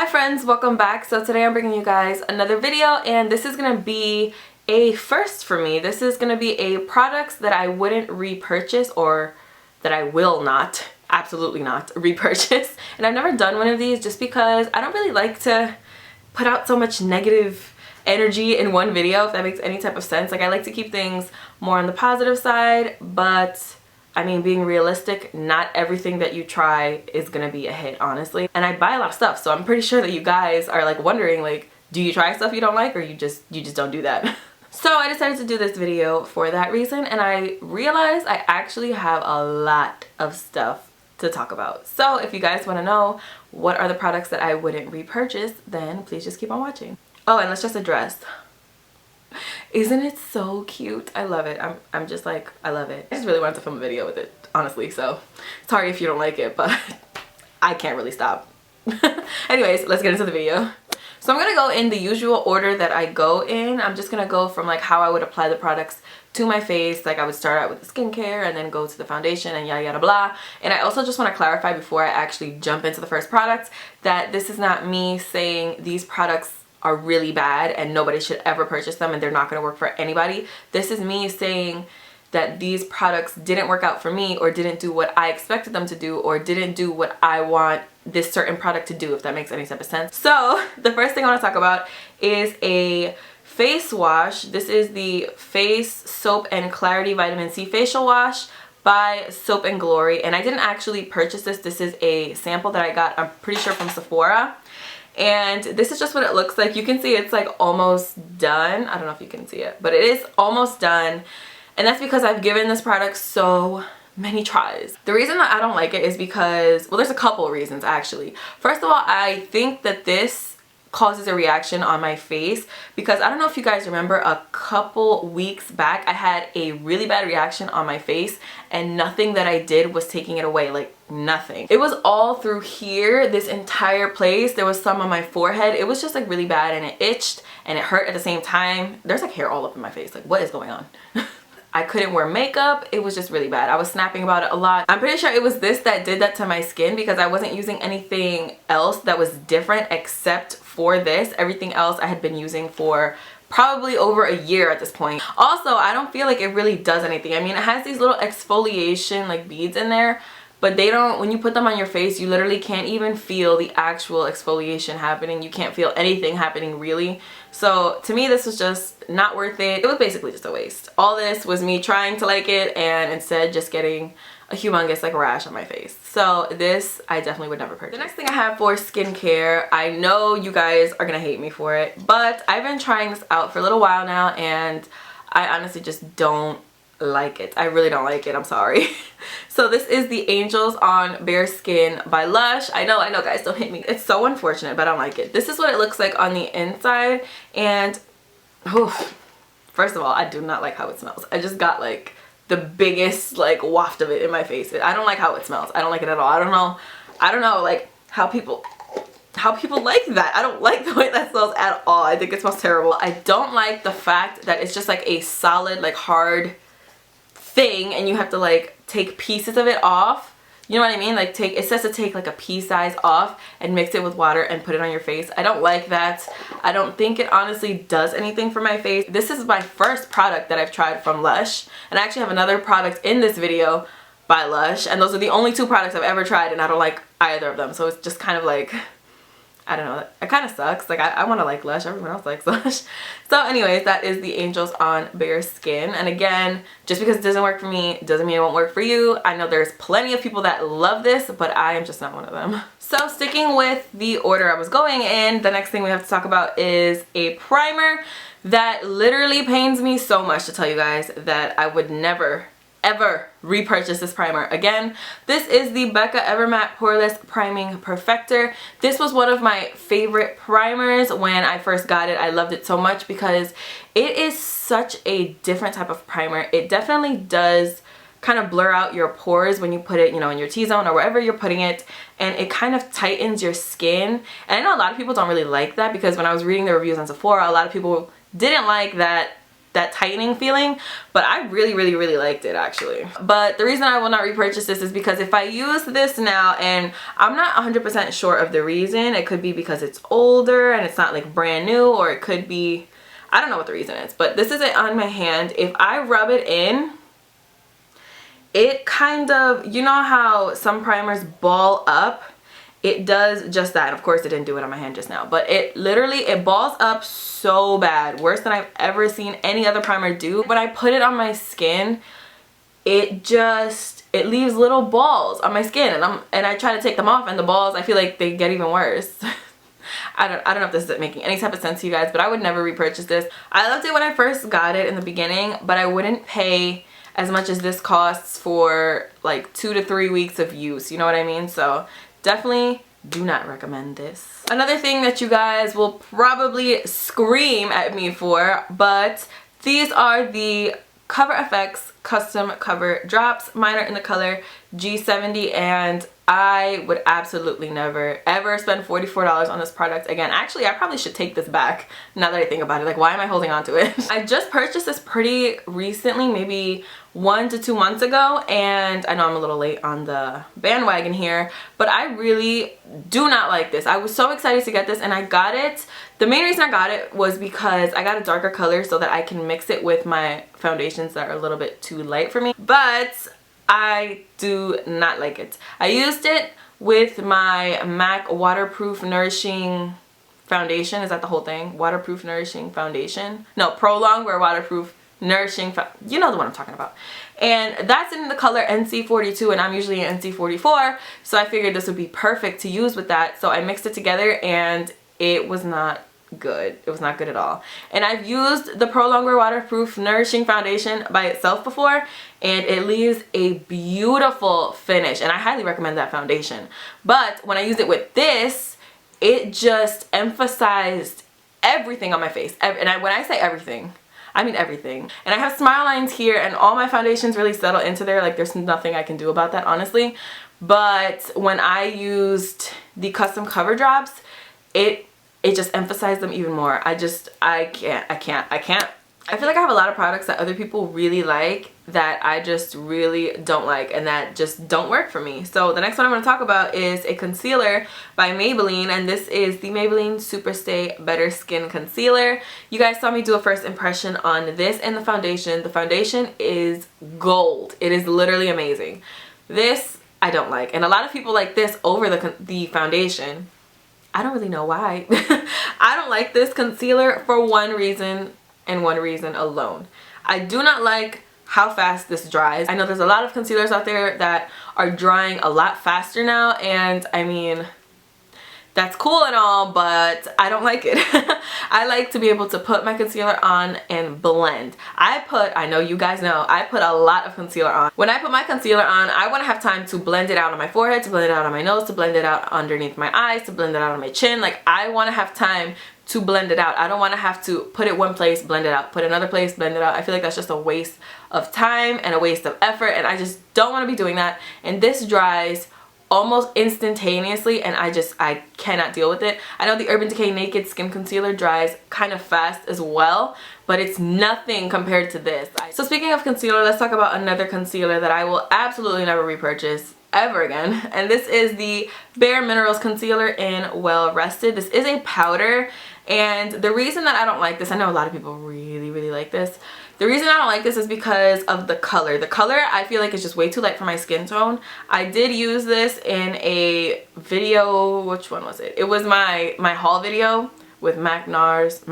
Hi friends, welcome back. So today I'm bringing you guys another video, and this is going to be a first for me. This is going to be a products that I wouldn't repurchase, or that I will not, absolutely not repurchase. And I've never done one of these just because I don't really like to put out so much negative energy in one video, if that makes any type of sense. Like, I like to keep things more on the positive side, but I mean, being realistic, not everything that you try is gonna be a hit, honestly. And I buy a lot of stuff, so I'm pretty sure that you guys are like wondering, like, do you try stuff you don't like, or you just don't do that? So I decided to do this video for that reason, and I realized I actually have a lot of stuff to talk about. So if you guys want to know what are the products that I wouldn't repurchase, then please just keep on watching. Oh, and let's just address, isn't it so cute? I love it. I'm just like, I love it. I just really wanted to film a video with it, honestly, so sorry if you don't like it, but I can't really stop. Anyways, let's get into the video. So I'm gonna go in the usual order that I go in. I'm just gonna go from like how I would apply the products to my face. Like, I would start out with the skincare and then go to the foundation and yada yada blah. And I also just want to clarify before I actually jump into the first product that this is not me saying these products are really bad and nobody should ever purchase them and they're not going to work for anybody. This is me saying that these products didn't work out for me, or didn't do what I expected them to do, or didn't do what I want this certain product to do, if that makes any type of sense. So the first thing I want to talk about is a face wash. This is the Face Soap and Clarity Vitamin C Facial Wash by Soap and Glory, and I didn't actually purchase this. This is a sample that I got, I'm pretty sure, from Sephora. And this is just what it looks like. You can see it's like almost done. I don't know if you can see it, but it is almost done. And that's because I've given this product so many tries. The reason that I don't like it is because, well, there's a couple of reasons actually. First of all, I think that this causes a reaction on my face, because I don't know if you guys remember, a couple weeks back I had a really bad reaction on my face, and nothing that I did was taking it away. Like, nothing. It was all through here, this entire place. There was some on my forehead. It was just like really bad, and it itched and it hurt at the same time. There's like hair all up in my face. Like, what is going on? I couldn't wear makeup. It was just really bad. I was snapping about it a lot. I'm pretty sure it was this that did that to my skin, because I wasn't using anything else that was different except for this. Everything else I had been using for probably over a year at this point. Also, I don't feel like it really does anything. I mean, it has these little exfoliation like beads in there, but they don't, when you put them on your face, you literally can't even feel the actual exfoliation happening. You can't feel anything happening, really. So to me, this was just not worth it. It was basically just a waste. All this was me trying to like it, and instead just getting a humongous like rash on my face. So this I definitely would never purchase. The next thing I have for skincare, I know you guys are gonna hate me for it, but I've been trying this out for a little while now, and I honestly just don't like it. I really don't like it. I'm sorry. So this is the Angels on Bareskin by Lush. I know guys, don't hate me. It's so unfortunate, but I don't like it. This is what it looks like on the inside, and first of all, I do not like how it smells. I just got like the biggest like waft of it in my face. I don't like how it smells. I don't like it at all. I don't know like how people like that. I don't like the way that smells at all. I think it smells terrible. I don't like the fact that it's just like a solid, like hard thing, and you have to like take pieces of it off. You know what I mean? Like, it says to take like a pea size off and mix it with water and put it on your face. I don't like that. I don't think it honestly does anything for my face. This is my first product that I've tried from Lush, and I actually have another product in this video by Lush, and those are the only two products I've ever tried, and I don't like either of them. So it's just kind of like, I don't know, it kind of sucks. Like, I want to like Lush, everyone else likes Lush. So anyways, that is the Angels on Bareskin. And again, just because it doesn't work for me doesn't mean it won't work for you. I know there's plenty of people that love this, but I am just not one of them. So sticking with the order I was going in, the next thing we have to talk about is a primer that literally pains me so much to tell you guys that I would never ever repurchase this primer again. This is the Becca Evermatte Poreless Priming Perfector. This was one of my favorite primers when I first got it. I loved it so much because it is such a different type of primer. It definitely does kind of blur out your pores when you put it, you know, in your T-zone or wherever you're putting it, and it kind of tightens your skin. And I know a lot of people don't really like that, because when I was reading the reviews on Sephora, a lot of people didn't like that that tightening feeling, but I really liked it actually. But the reason I will not repurchase this is because if I use this now, and I'm not 100% sure of the reason, it could be because it's older and it's not like brand new, or it could be, I don't know what the reason is, but this isn't on my hand. If I rub it in, it kind of, you know how some primers ball up? It does just that. Of course, it didn't do it on my hand just now, but it literally, it balls up so bad, worse than I've ever seen any other primer do. When I put it on my skin, it leaves little balls on my skin, and I try to take them off, and the balls, I feel like they get even worse. I don't know if this is making any type of sense to you guys, but I would never repurchase this. I loved it when I first got it in the beginning, but I wouldn't pay as much as this costs for like 2 to 3 weeks of use, you know what I mean? So definitely do not recommend this. Another thing that you guys will probably scream at me for, but these are the Cover FX Custom Cover Drops. Mine are in the color G70, and I would absolutely never ever spend $44 on this product again. Actually, I probably should take this back now that I think about it. Like, why am I holding on to it? I just purchased this pretty recently, maybe 1 to 2 months ago, and I know I'm a little late on the bandwagon here, but I really do not like this. I was so excited to get this, and I got it. The main reason I got it was because I got a darker color so that I can mix it with my foundations that are a little bit too light for me, but I do not like it. I used it with my MAC Waterproof Nourishing Foundation. Is that the whole thing? Waterproof Nourishing Foundation? No, Pro Longwear Waterproof Nourishing, you know the one I'm talking about. And that's in the color NC42, and I'm usually an NC44, so I figured this would be perfect to use with that. So I mixed it together, and it was not good. It was not good at all. And I've used the Pro Longwear Waterproof Nourishing Foundation by itself before, and it leaves a beautiful finish, and I highly recommend that foundation. But when I used it with this, it just emphasized everything on my face. And when I say everything, I mean everything. And I have smile lines here, and all my foundations really settle into there. Like, there's nothing I can do about that, honestly. But when I used the custom cover drops, it just emphasized them even more. I can't. I feel like I have a lot of products that other people really like that I just really don't like, and that just don't work for me. So the next one I'm going to talk about is a concealer by Maybelline, and this is the Maybelline Superstay Better Skin Concealer. You guys saw me do a first impression on this and the foundation. The foundation is gold. It is literally amazing. This I don't like, and a lot of people like this over the foundation. I don't really know why. I don't like this concealer for one reason, and one reason alone. I do not like how fast this dries. I know there's a lot of concealers out there that are drying a lot faster now, and I mean, that's cool and all, but I don't like it. I like to be able to put my concealer on and blend. I know you guys know, I put a lot of concealer on. When I put my concealer on, I want to have time to blend it out on my forehead, to blend it out on my nose, to blend it out underneath my eyes, to blend it out on my chin. Like, I want to have time to blend it out. I don't want to have to put it one place, blend it out, put another place, blend it out. I feel like that's just a waste of time and a waste of effort, and I just don't want to be doing that. And this dries almost instantaneously, and I cannot deal with it. I know the Urban Decay Naked Skin Concealer dries kind of fast as well, but it's nothing compared to this. So speaking of concealer, let's talk about another concealer that I will absolutely never repurchase ever again, and this is the Bare Minerals Concealer in Well Rested. This is a powder, and the reason that I don't like this, I know a lot of people really like this. The reason I don't like this is because of the color. The color, I feel like, is just way too light for my skin tone. I did use this in a video, which one was it? It was my haul video with Mac Ulta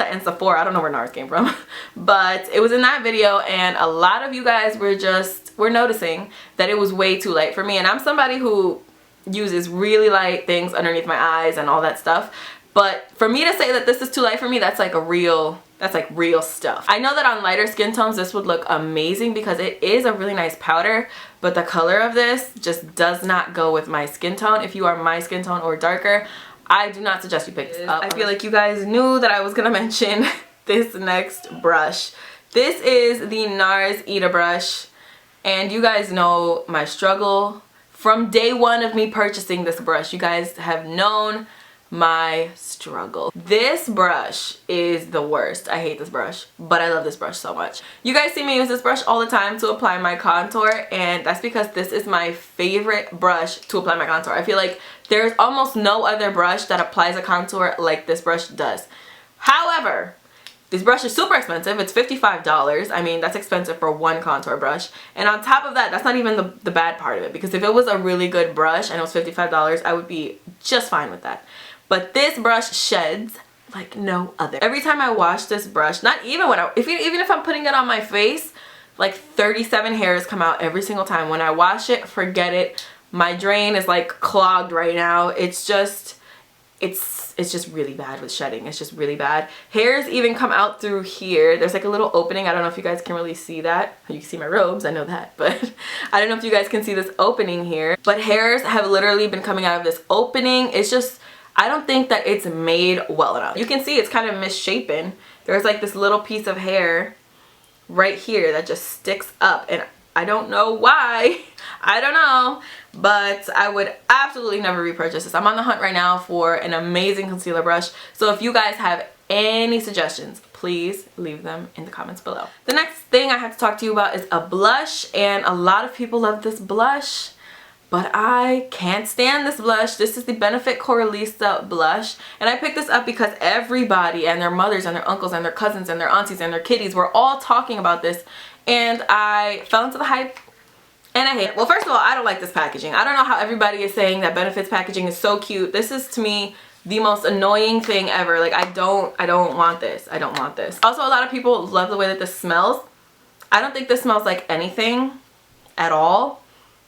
and Sephora. I don't know where Nars came from, but it was in that video, and a lot of you guys were noticing that it was way too light for me, and I'm somebody who uses really light things underneath my eyes and all that stuff. But for me to say that this is too light for me, that's like real stuff. I know that on lighter skin tones this would look amazing because it is a really nice powder, but the color of this just does not go with my skin tone. If you are my skin tone or darker, I do not suggest you pick this up. I feel like you guys knew that I was gonna mention this next brush. This is the Nars Ita Brush, and you guys know my struggle from day one of me purchasing this brush. You guys have known my struggle. This brush is the worst. I hate this brush, but I love this brush so much. You guys see me use this brush all the time to apply my contour, and that's because this is my favorite brush to apply my contour. I feel like there's almost no other brush that applies a contour like this brush does. However, this brush is super expensive. It's $55. I mean, that's expensive for one contour brush. And on top of that, that's not even the bad part of it, because if it was a really good brush and it was $55, I would be just fine with that. But this brush sheds like no other. Every time I wash this brush, not even when even if I'm putting it on my face, like 37 hairs come out every single time. When I wash it, forget it. My drain is like clogged right now. It's just really bad with shedding. It's just really bad. Hairs even come out through here. There's like a little opening. I don't know if you guys can really see that. You can see my robes, I know that, but I don't know if you guys can see this opening here. But hairs have literally been coming out of this opening. It's just, I don't think that it's made well enough. You can see it's kind of misshapen. There's like this little piece of hair right here that just sticks up, and I don't know why. I don't know, but I would absolutely never repurchase this. I'm on the hunt right now for an amazing concealer brush. So if you guys have any suggestions, please leave them in the comments below. The next thing I have to talk to you about is a blush, and a lot of people love this blush, but I can't stand this blush. This is the Benefit Coralista blush, and I picked this up because everybody and their mothers and their uncles and their cousins and their aunties and their kitties were all talking about this, and I fell into the hype. And I hate it. Well, first of all, I don't like this packaging. I don't know how everybody is saying that Benefit's packaging is so cute. This is, to me, the most annoying thing ever. Like, I don't want this. I don't want this. Also, a lot of people love the way that this smells. I don't think this smells like anything at all.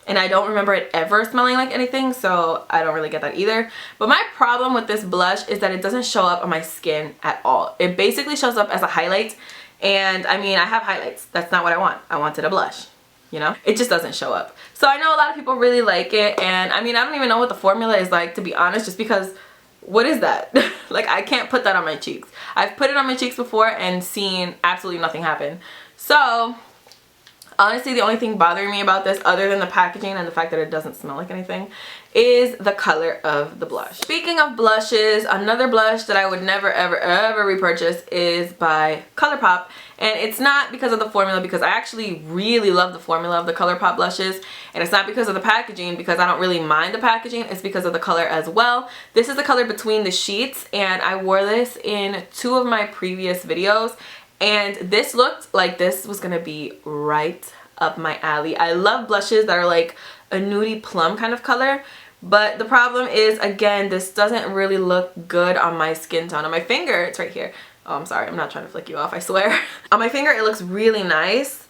And I don't remember it ever smelling like anything, so I don't really get that either. But my problem with this blush is that it doesn't show up on my skin at all. It basically shows up as a highlight. And, I mean, I have highlights. That's not what I want. I wanted a blush. You know, it just doesn't show up. So I know a lot of people really like it, and I mean, I don't even know what the formula is like, to be honest, just because what is that? Like, I can't put that on my cheeks. I've put it on my cheeks before and seen absolutely nothing happen. So honestly, the only thing bothering me about this, other than the packaging and the fact that it doesn't smell like anything, is the color of the blush. Speaking of blushes, another blush that I would never ever ever repurchase is by ColourPop. And it's not because of the formula, because I actually really love the formula of the ColourPop blushes. And it's not because of the packaging, because I don't really mind the packaging. It's because of the color as well. This is the color Between the Sheets, and I wore this in 2 of my previous videos. And this looked like this was gonna be right up my alley. I love blushes that are like a nudie plum kind of color. But the problem is, again, this doesn't really look good on my skin tone. On my finger, it's right here. Oh, I'm sorry. I'm not trying to flick you off, I swear. On my finger, it looks really nice,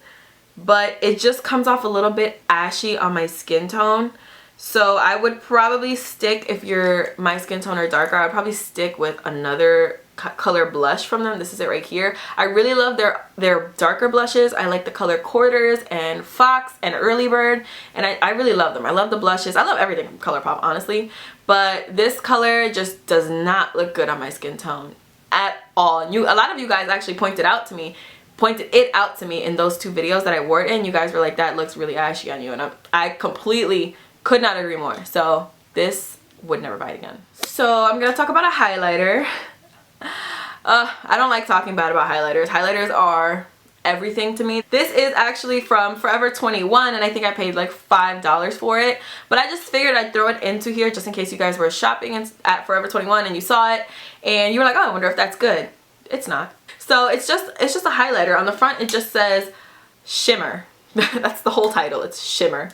but it just comes off a little bit ashy on my skin tone. So I would probably stick, if my skin tone are darker, I would probably stick with another color blush from them. This is it right here. I really love their darker blushes. I like the color Quarters and Fox and Early Bird, and I really love them. I love the blushes. I love everything from ColourPop, honestly, but this color just does not look good on my skin tone at all. And a lot of you guys actually pointed it out to me in those 2 videos that I wore it in. You guys were like, that looks really ashy on you, and I completely could not agree more. So this would never buy it again. So I'm gonna talk about a highlighter. I don't like talking bad about highlighters. Highlighters are everything to me. This is actually from Forever 21, and I think I paid like $5 for it. But I just figured I'd throw it into here just in case you guys were shopping at Forever 21 and you saw it and you were like, oh, I wonder if that's good. It's not. So it's just a highlighter. On the front it just says Shimmer. That's the whole title. It's Shimmer.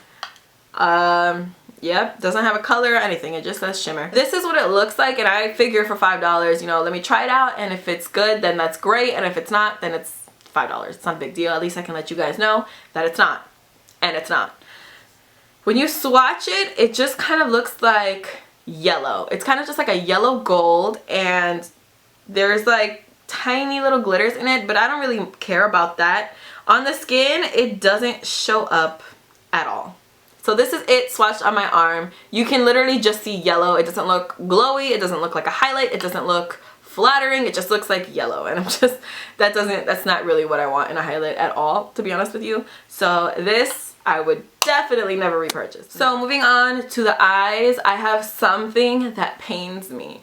Yep, doesn't have a color or anything, it just says Shimmer. This is what it looks like, and I figure for $5, you know, let me try it out, and if it's good, then that's great, and if it's not, then it's $5. It's not a big deal. At least I can let you guys know that it's not. And it's not. When you swatch it, it just kind of looks like yellow. It's kind of just like a yellow gold, and there's like tiny little glitters in it, but I don't really care about that. On the skin, it doesn't show up at all. So this is it swatched on my arm. You can literally just see yellow. It doesn't look glowy. It doesn't look like a highlight. It doesn't look flattering. It just looks like yellow, and that's not really what I want in a highlight at all, to be honest with you. So this I would definitely never repurchase. So moving on to the eyes, I have something that pains me.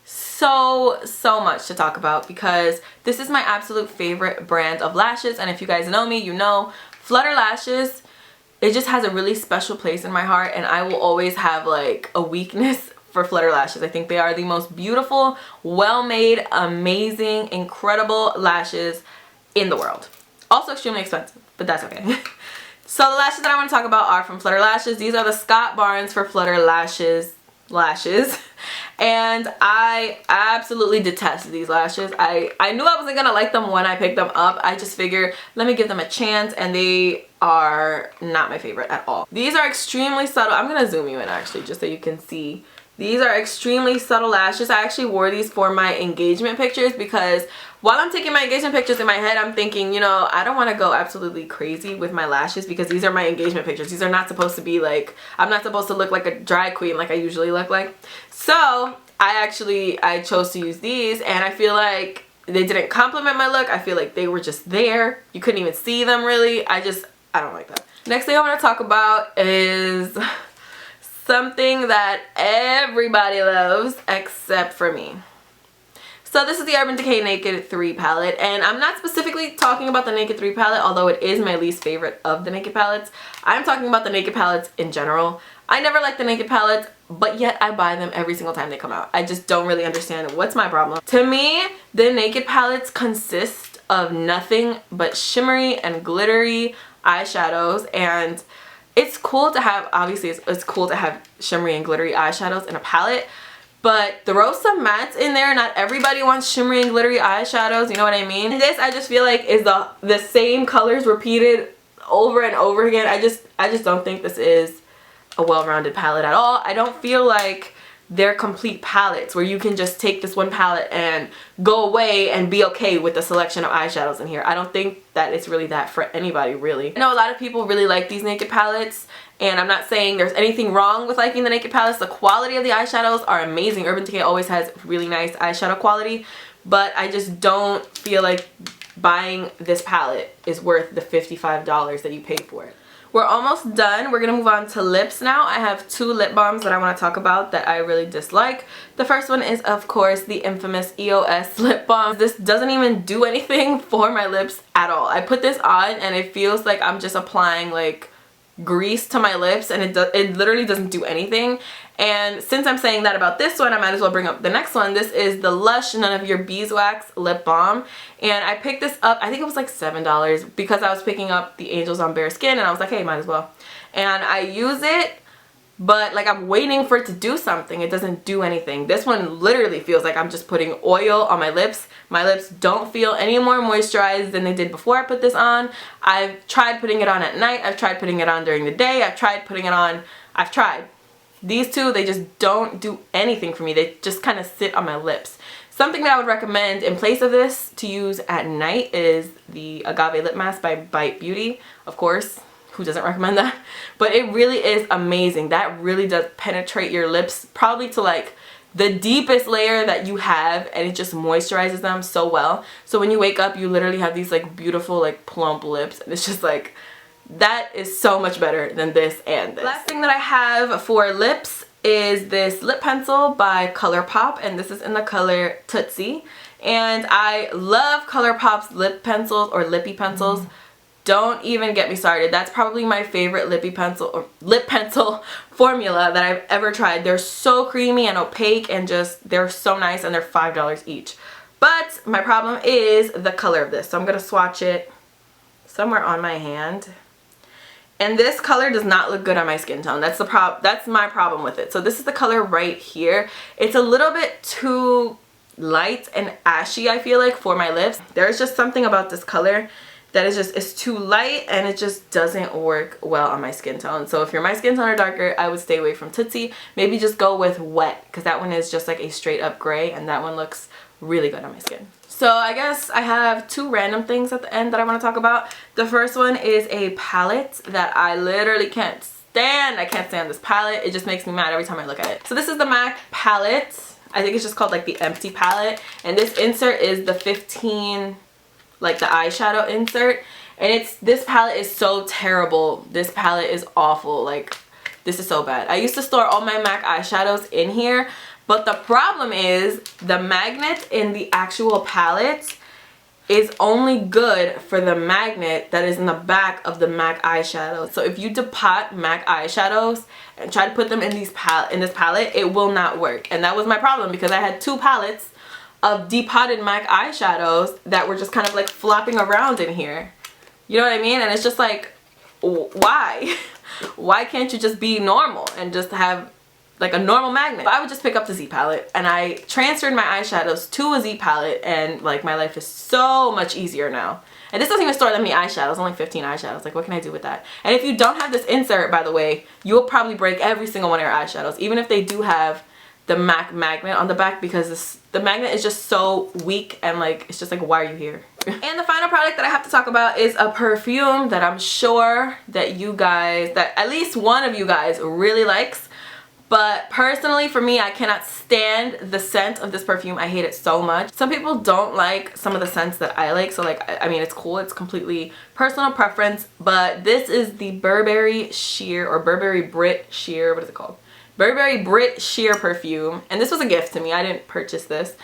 so much to talk about because this is my absolute favorite brand of lashes, and if you guys know me, you know Flutter lashes, it just has a really special place in my heart, and I will always have like a weakness for Flutter lashes. I think they are the most beautiful, well-made, amazing, incredible lashes in the world. Also extremely expensive, but that's okay. So the lashes that I want to talk about are from Flutter Lashes. These are the Scott Barnes for Flutter lashes, and I absolutely detest these lashes. I knew I wasn't gonna like them when I picked them up. I just figured, let me give them a chance, and they are not my favorite at all. These are extremely subtle. I'm gonna zoom you in actually just so you can see. These are extremely subtle lashes. I actually wore these for my engagement pictures because while I'm taking my engagement pictures in my head, I'm thinking, you know, I don't want to go absolutely crazy with my lashes because these are my engagement pictures. These are not supposed to be like, I'm not supposed to look like a drag queen like I usually look like. So I chose to use these, and I feel like they didn't complement my look. I feel like they were just there. You couldn't even see them really. I don't like that. Next thing I want to talk about is something that everybody loves except for me. So this is the Urban Decay Naked 3 palette, and I'm not specifically talking about the Naked 3 palette, although it is my least favorite of the Naked palettes. I'm talking about the Naked palettes in general. I never like the Naked palettes, but yet I buy them every single time they come out. I just don't really understand what's my problem. To me, the Naked palettes consist of nothing but shimmery and glittery eyeshadows, and it's cool to have, obviously it's cool to have shimmery and glittery eyeshadows in a palette, but throw some mattes in there. Not everybody wants shimmery and glittery eyeshadows, you know what I mean? And this I just feel like is the same colors repeated over and over again. I just don't think this is a well-rounded palette at all. I don't feel like they're complete palettes where you can just take this one palette and go away and be okay with the selection of eyeshadows in here. I don't think that it's really that for anybody, really. I know a lot of people really like these Naked palettes, and I'm not saying there's anything wrong with liking the Naked palettes. The quality of the eyeshadows are amazing. Urban Decay always has really nice eyeshadow quality, but I just don't feel like buying this palette is worth the $55 that you paid for it. We're almost done. We're gonna move on to lips now. I have two lip balms that I want to talk about that I really dislike. The first one is, of course, the infamous EOS Lip Balm. This doesn't even do anything for my lips at all. I put this on and it feels like I'm just applying like grease to my lips, and it literally doesn't do anything. And since I'm saying that about this one, I might as well bring up the next one. This is the Lush None of Your Beeswax Lip Balm, and I picked this up, I think it was like $7 because I was picking up the Angels on Bareskin, and I was like, hey, might as well. And I use it, but like I'm waiting for it to do something. It doesn't do anything. This one literally feels like I'm just putting oil on my lips. My lips don't feel any more moisturized than they did before I put this on. I've tried putting it on at night. I've tried putting it on during the day. I've tried putting it on. I've tried. These two, they just don't do anything for me. They just kind of sit on my lips. Something that I would recommend in place of this to use at night is the Agave Lip Mask by Bite Beauty. Of course, who doesn't recommend that? But it really is amazing. That really does penetrate your lips probably to like the deepest layer that you have, and it just moisturizes them so well. So when you wake up, you literally have these like beautiful like plump lips, and it's just like, that is so much better than this and this. Last thing that I have for lips is this lip pencil by ColourPop, and this is in the color Tootsie. And I love ColourPop's lip pencils or lippy pencils. Don't even get me started. That's probably my favorite lippy pencil or lip pencil formula that I've ever tried. They're so creamy and opaque, and just they're so nice, and they're $5 each. But my problem is the color of this. So I'm gonna swatch it somewhere on my hand. And this color does not look good on my skin tone. That's my problem with it. So this is the color right here. It's a little bit too light and ashy, I feel like, for my lips. There's just something about this color that is just, it's too light, and it just doesn't work well on my skin tone. So if you're my skin tone or darker, I would stay away from Tootsie. Maybe just go with Wet, because that one is just like a straight up gray, and that one looks really good on my skin. So I guess I have two random things at the end that I want to talk about. The first one is a palette that I literally can't stand. I can't stand this palette. It just makes me mad every time I look at it. So this is the MAC palette. I think it's just called like the Empty palette. And this insert is the 15, like the eyeshadow insert. And this palette is so terrible. This palette is awful. Like, this is so bad. I used to store all my MAC eyeshadows in here, But the problem is the magnet in the actual palette is only good for the magnet that is in the back of the MAC eyeshadow. So if you depot MAC eyeshadows and try to put them in this palette, it will not work. And that was my problem because I had 2 palettes of depotted MAC eyeshadows that were just kind of like flopping around in here. You know what I mean? And it's just like, why? Why can't you just be normal and just have like a normal magnet? But I would just pick up the Z palette, and I transferred my eyeshadows to a Z palette, and like my life is so much easier now. And this doesn't even store that many eyeshadows, only 15 eyeshadows. Like, what can I do with that? And if you don't have this insert, by the way, you'll probably break every single one of your eyeshadows, even if they do have the MAC magnet on the back, because the magnet is just so weak, and like it's just like, why are you here? And the final product that I have to talk about is a perfume that I'm sure that you guys, that at least one of you guys really likes. But personally for me, I cannot stand the scent of this perfume. I hate it so much. Some people don't like some of the scents that I like, so like, I mean, it's cool, it's completely personal preference. But this is the Burberry Sheer, or Burberry Brit Sheer, what is it called? Burberry Brit Sheer perfume. And this was a gift to me. I didn't purchase this,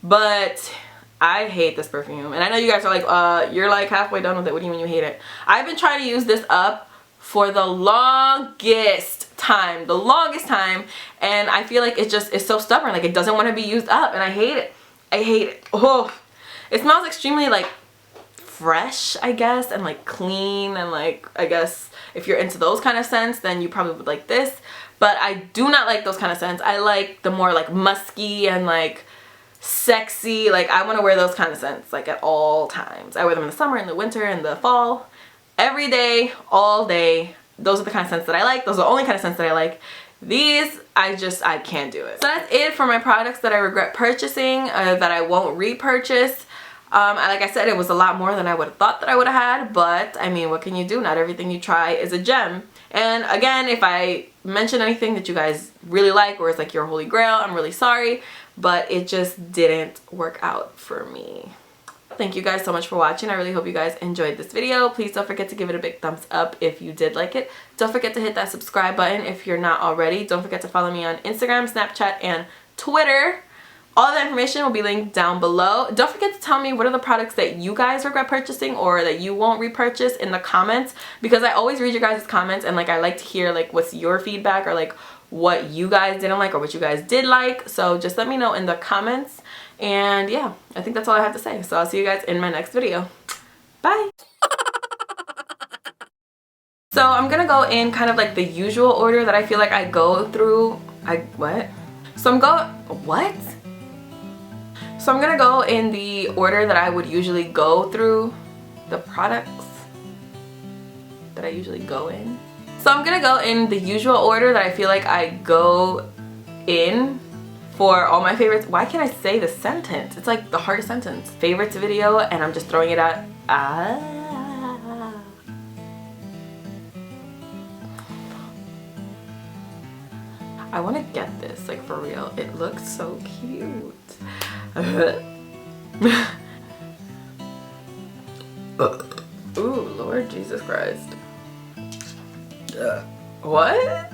but I hate this perfume. And I know you guys are like, you're like halfway done with it. What do you mean you hate it? I've been trying to use this up for the longest time, and I feel like it just is so stubborn. Like, it doesn't want to be used up, and I hate it. I hate it. Oh, it smells extremely like fresh, I guess, and like clean, and like, I guess if you're into those kind of scents, then you probably would like this. But I do not like those kind of scents. I like the more like musky and like sexy. Like, I want to wear those kind of scents like at all times. I wear them in the summer, in the winter, in the fall, every day, all day. Those are the kind of scents that I like. Those are the only kind of scents that I like. These, I can't do it. So that's it for my products that I regret purchasing, that I won't repurchase. Like I said, it was a lot more than I would have thought that I would have had, but I mean, what can you do? Not everything you try is a gem. And again, if I mention anything that you guys really like, or it's like your holy grail, I'm really sorry, but it just didn't work out for me. Thank you guys so much for watching. I really hope you guys enjoyed this video. Please don't forget to give it a big thumbs up if you did like it. Don't forget to hit that subscribe button if you're not already. Don't forget to follow me on Instagram, Snapchat, and Twitter. All the information will be linked down below. Don't forget to tell me what are the products that you guys regret purchasing or that you won't repurchase in the comments, because I always read your guys' comments, and like, I like to hear like what's your feedback, or like what you guys didn't like or what you guys did like. So just let me know in the comments. And yeah, I think that's all I have to say. So I'll see you guys in my next video. Bye. So I'm gonna go in kind of like the usual order that I feel like I go through. So I'm gonna go in the order that I would usually go through the products that I usually go in. So I'm gonna go in the usual order that I feel like I go in for all my favorites. Why can't I say the sentence? It's like the hardest sentence. Favorites video, and I'm just throwing it out. I want to get this, like, for real. It looks so cute. Ooh, Lord Jesus Christ. What?